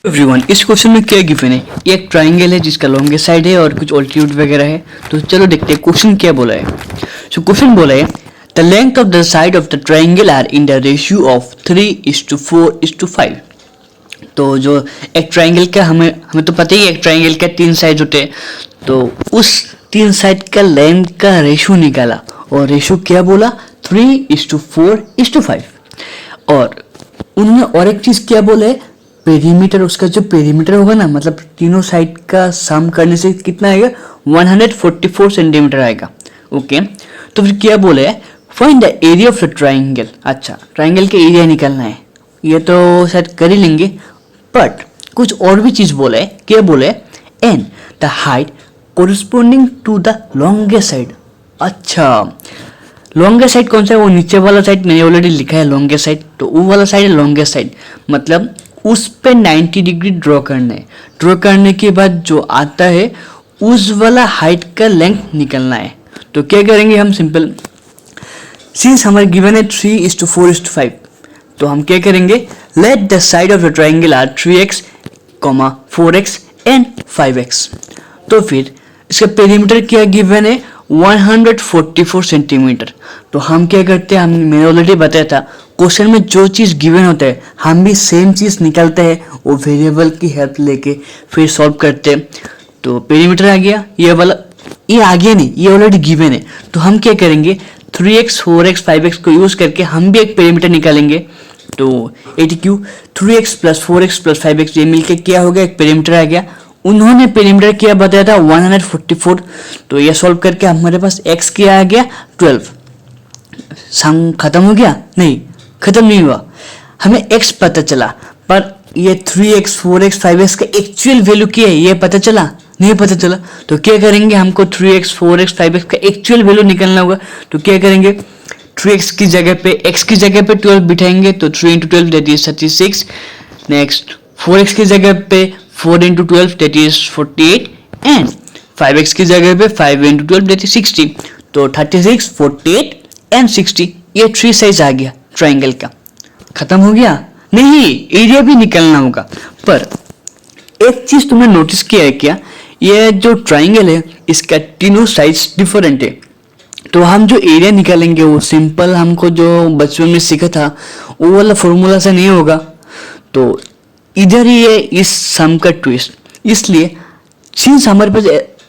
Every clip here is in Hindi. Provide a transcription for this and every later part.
एवरीवन, इस क्वेश्चन में क्या गिवन है? ये एक ट्राइंगल है जिसका लॉन्गेस्ट साइड है और कुछ ऑल्टीट्यूड वगैरह है। तो चलो देखते हैं क्वेश्चन क्या बोला है। सो क्वेश्चन बोला है the length of the side of the triangle are in the ratio of 3:4:5। तो जो एक ट्राइंगल का हमें तो पता ही है, एक ट्राइंगल का 3 साइड होते हैं। तो उस 3 साइड का लेंथ का रेशियो निकाला और रेशियो क्या बोला? 3:4:5। और उन्होंने और एक चीज क्या बोला है? पेरीमीटर, उसका जो पेरीमीटर होगा ना, मतलब तीनों साइड का सम करने से कितना आएगा? 144 सेंटीमीटर आएगा। ओके, तो फिर क्या बोले है? Find the area of the triangle. अच्छा, ट्राइंगल के एरिया निकालना है, ये तो शायद कर ही लेंगे, बट कुछ और भी चीज बोला है। क्या बोले? And the height corresponding to the longest side. अच्छा, लॉन्गेस्ट साइड कौन सा है? वो नीचे वाला साइड मैंने ऑलरेडी लिखा है लॉन्गेस्ट साइड, तो वो वाला साइड है लॉन्गेस्ट साइड। मतलब उस पे 90 डिग्री ड्रॉ करना है। ड्रॉ करने के बाद जो आता है उस वाला हाइट का लेंथ निकलना है। तो क्या करेंगे हम? सिंपल, सिंस हमारे गिवन है 3:4:5, तो हम क्या करेंगे? Let the side of the triangle are 3x, 4x and 5x। तो फिर इसका पेरीमीटर क्या गिवन है? 144 सेंटीमीटर। तो हम क्या करते हैं, मैंने ऑलरेडी बताया था, क्वेश्चन में जो चीज़ गिवन होता है हम भी सेम चीज़ निकालते हैं, वो वेरिएबल की हेल्प लेके फिर सॉल्व करते हैं। तो पेरीमीटर आ गया, ये वाला, ये आ गया नहीं, ये ऑलरेडी गिवन है। तो हम क्या करेंगे? 3x, 4x, 5x को यूज़ करके हम भी एक पेरीमीटर निकालेंगे। तो 80 3x + 4x + 5x ये मिलके क्या हो गया? एक पेरीमीटर आ गया। उन्होंने पेरीमीटर क्या बताया था? 144। तो ये सॉल्व करके हमारे पास x क्या आ गया? 12। सम खत्म हो गया? नहीं, खत्म नहीं हुआ। हमें x पता चला, पर ये 3x, 4x, 5x का एक्चुअल वैल्यू क्या है ये पता चला? नहीं पता चला। तो क्या करेंगे? हमको 3x, 4x, 5x का एक्चुअल वैल्यू निकालना होगा। तो क्या करेंगे? 3x की जगह पे, x की जगह पे 12 बिठाएंगे, तो 3 × 12 दैट इज 36। नेक्स्ट 4x की जगह पे 4 × 12 दैट इज 48 एंड 5x की जगह पे 5 × 12 दैट इज 60। तो 36, 48 एंड 60 ये 3 साइज आ गया ट्राइंगल का। खत्म हो गया? नहीं, एरिया भी निकलना होगा। पर एक चीज तुमने नोटिस किया है क्या? ये जो ट्राइंगल है इसका तीनों साइड्स डिफरेंट है। तो हम जो एरिया निकालेंगे वो सिंपल हमको जो बचपन में सीखा था वो वाला फॉर्मूला से नहीं होगा। तो इधर ही है इस सम का ट्विस्ट। इसलिए सिंस हमारे पास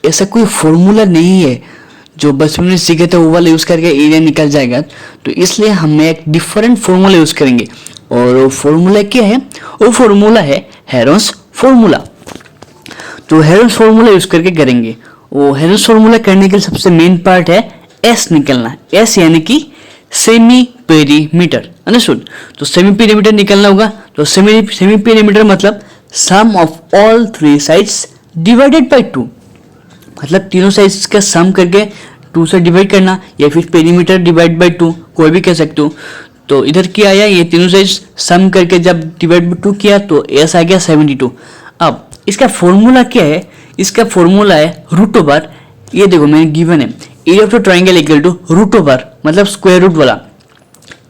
ऐसा कोई फॉर्मूला नहीं है जो बचपन में सीखे थे वो वाला यूज करके एरिया निकल जाएगा, तो इसलिए हम एक डिफरेंट फॉर्मूला यूज करेंगे। और वो फॉर्मूला क्या है? वो फॉर्मूला है हेरोन्स फॉर्मूला। तो हेरोन्स फॉर्मूला यूज करके करेंगे। वो हेरोन्स फॉर्मूला करने के लिए सबसे मेन पार्ट है एस निकलना। एस यानी कि सेमी पेरीमीटर। अंडरस्टूड? तो सेमी पेरीमीटर निकलना होगा। तो सेमी पेरीमीटर मतलब sum of all 3 sides divided by 2। मतलब तीनों साइड्स का सम करके 2 से डिवाइड करना, या फिर पेरीमीटर डिवाइड बाय 2, कोई भी कह सकते हो। तो इधर क्या आया? ये तीनों साइड्स सम करके जब डिवाइड बाय 2 किया तो एस आ गया 72। अब इसका फॉर्मूला क्या है? इसका फॉर्मूला है √। ये देखो मैंने गिवन है area of the triangle equal to √, मतलब स्क्वायर रूट वाला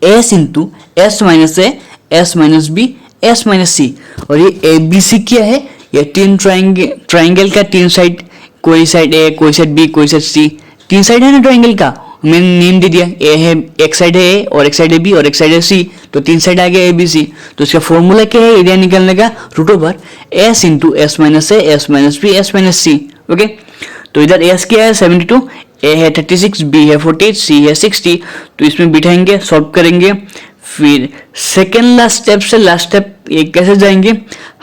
s into s minus a, s minus b, s minus c। और ये ए बी सी क्या है? ये 3 ट्राइंगल का 3 साइड, कोई साइड ए, कोई साइड बी, कोई साइड सी। 3 साइड है ना ट्राइंगल का, मैंने नेम दे दिया। ए है, एक साइड है ए और एक साइड है बी और एक साइड है सी, तो 3 साइड आ गया ए बी सी। तो इसका फॉर्मूला क्या है एरिया निकालने का? √, s into s minus a, s minus b, s minus c। Okay, तो इधर s क्या है? 72, a है 36, b है 48, c है 60। तो इसमें बिठाएंगे, सॉल्व करेंगे। फिर सेकेंड लास्ट स्टेप से लास्ट स्टेप ये कैसे जाएंगे?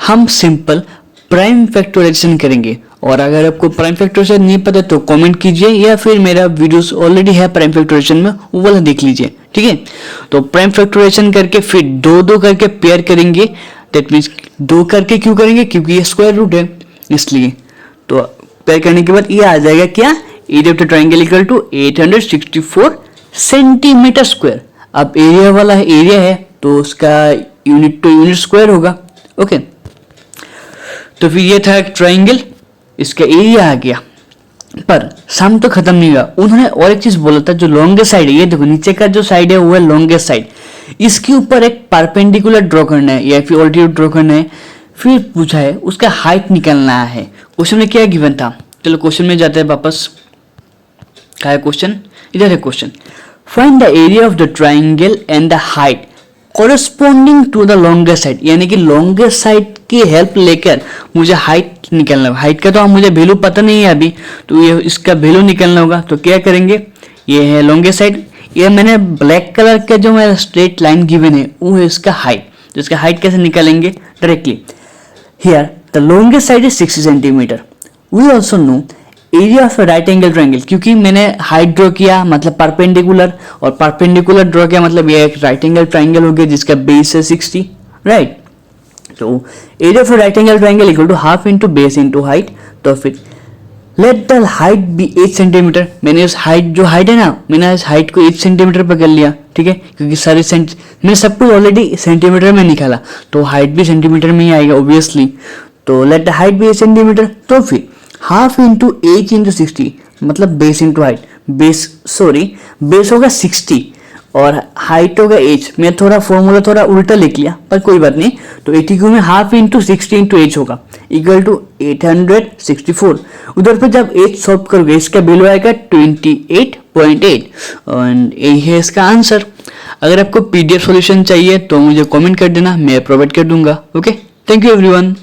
हम सिंपल प्राइम फैक्टराइजेशन करेंगे। और अगर आपको प्राइम फैक्टराइजेशन नहीं पता तो कमेंट कीजिए, या फिर मेरा वीडियोस ऑलरेडी है प्राइम फैक्टराइजेशन में, वो वाला देख लीजिए। ठीक है, तो प्राइम फैक्टराइजेशन करके फिर 2 करके पेयर करेंगे। दैट मीन्स 2 करके क्यों करेंगे? क्योंकि ये स्क्वायर रूट है इसलिए। तो पेयर करने के बाद ये आ जाएगा क्या? Area of the triangle equal to 864 centimetre square. अब एरिया वाला एरिया है तो उसका यूनिट तो यूनिट स्क्वायर होगा। ओके, तो फिर ये था एक ट्राइंगल, इसका एरिया आ गया। पर सम तो खत्म नहीं हुआ, उन्होंने और एक चीज बोला था, जो लॉन्गेस्ट साइड है, ये देखो नीचे का जो साइड है वो है लॉन्गेस्ट साइड। इसके ऊपर एक परपेंडिकुलर ड्रॉ करना है या फिर ऑल्टीट्यूड ड्रॉ करना है। फिर पूछा है उसका हाइट निकालना है। क्वेश्चन में क्या गिवन था, चलो क्वेश्चन में जाते हैं वापस। क्या है क्वेश्चन, इधर है question, find the area of the triangle and the height corresponding to the longest side, यानी कि लॉन्गेस्ट साइड की हेल्प लेकर मुझे हाइट निकालना होगा। हाइट का तो मुझे वैल्यू पता नहीं है अभी, तो ये इसका वैल्यू निकालना होगा। तो क्या करेंगे, ये है लॉन्गेस्ट साइड, ये मैंने ब्लैक कलर का जो मेरा स्ट्रेट लाइन गिवन है वो है इसका हाइट। तो इसका हाइट कैसे निकालेंगे, directly here the longest side is 60 centimetre. We also know area of right angle triangle, क्योंकि मैंने हाइट ड्रॉ किया मतलब परपेंडिकुलर, और परपेंडिकुलर ड्रॉ किया मतलब ये एक राइट एंगल ट्राइंगल हो गया जिसका बेस है 60, राइट। तो area of right angle triangle equal to half into base into height. तो फिर let the height be 8 centimetre. मैंने इस हाइट जो हाइट है ना, मैंने इस हाइट को 8 सेंटीमीटर पर कर लिया, ठीक है, क्योंकि सारे मैंने सब कुछ ऑलरेडी सेंटीमीटर में निकाला, तो हाइट भी सेंटीमीटर में ही आएगा ऑब्वियसली। तो let the height be 8 centimetre. तो फिर हाफ इंटू 8 इंटू 60 मतलब बेस इंटू हाइट, बेस होगा 60 और हाइट होगा एच। मैं थोड़ा फॉर्मूला थोड़ा उल्टा लिख लिया पर कोई बात नहीं। तो 80 को में हाफ इंटू 60 इंटू एच होगा इक्वल टू 864। उधर पर जब एच सॉल्व करोगे इसका वैल्यू आएगा 28.8 एंड यही है इसका आंसर। अगर आपको पीडीएफ सॉल्यूशन चाहिए तो मुझे कमेंट कर देना, मैं प्रोवाइड कर दूंगा। Okay, thank you everyone.